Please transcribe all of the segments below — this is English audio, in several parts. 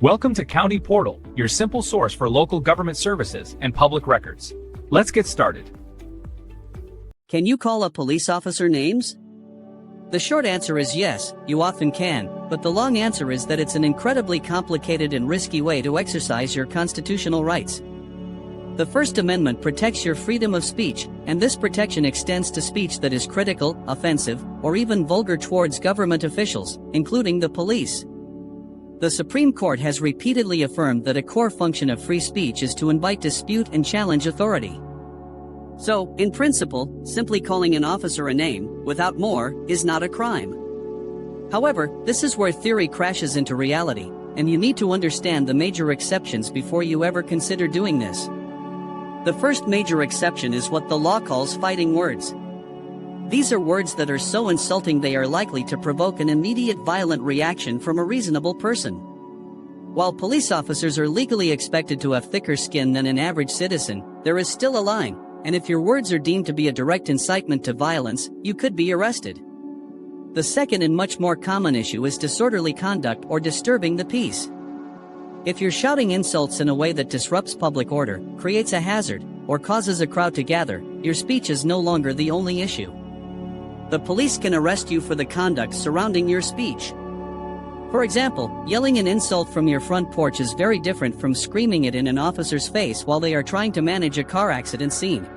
Welcome to County Portal, your simple source for local government services and public records. Let's get started. Can you call a police officer names? The short answer is yes, you often can, but the long answer is that it's an incredibly complicated and risky way to exercise your constitutional rights. The First Amendment protects your freedom of speech, and this protection extends to speech that is critical, offensive, or even vulgar towards government officials, including the police. The Supreme Court has repeatedly affirmed that a core function of free speech is to invite dispute and challenge authority. So, in principle, simply calling an officer a name, without more, is not a crime. However, this is where theory crashes into reality, and you need to understand the major exceptions before you ever consider doing this. The first major exception is what the law calls fighting words. These are words that are so insulting they are likely to provoke an immediate violent reaction from a reasonable person. While police officers are legally expected to have thicker skin than an average citizen, there is still a line, and if your words are deemed to be a direct incitement to violence, you could be arrested. The second and much more common issue is disorderly conduct or disturbing the peace. If you're shouting insults in a way that disrupts public order, creates a hazard, or causes a crowd to gather, your speech is no longer the only issue. The police can arrest you for the conduct surrounding your speech. For example, yelling an insult from your front porch is very different from screaming it in an officer's face while they are trying to manage a car accident scene.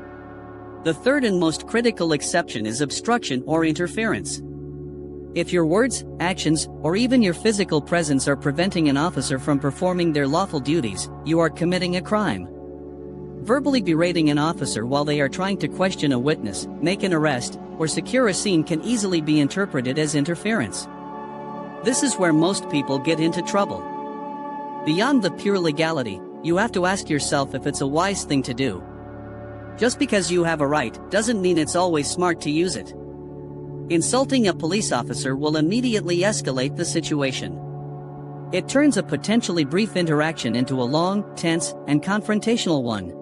The third and most critical exception is obstruction or interference. If your words, actions, or even your physical presence are preventing an officer from performing their lawful duties, you are committing a crime. Verbally berating an officer while they are trying to question a witness, make an arrest, or secure a scene can easily be interpreted as interference. This is where most people get into trouble. Beyond the pure legality, you have to ask yourself if it's a wise thing to do. Just because you have a right doesn't mean it's always smart to use it. Insulting a police officer will immediately escalate the situation. It turns a potentially brief interaction into a long, tense, and confrontational one.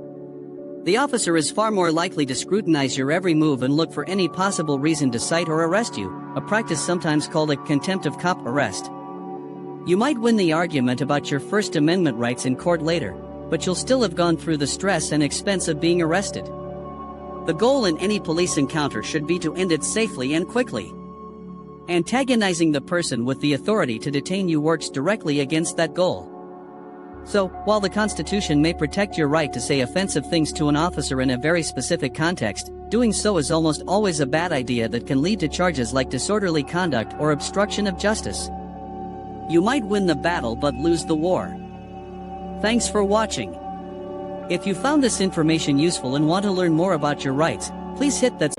The officer is far more likely to scrutinize your every move and look for any possible reason to cite or arrest you, a practice sometimes called a contempt of cop arrest. You might win the argument about your First Amendment rights in court later, but you'll still have gone through the stress and expense of being arrested. The goal in any police encounter should be to end it safely and quickly. Antagonizing the person with the authority to detain you works directly against that goal. So, while the Constitution may protect your right to say offensive things to an officer in a very specific context, doing so is almost always a bad idea that can lead to charges like disorderly conduct or obstruction of justice. You might win the battle but lose the war. Thanks for watching. If you found this information useful and want to learn more about your rights, please hit that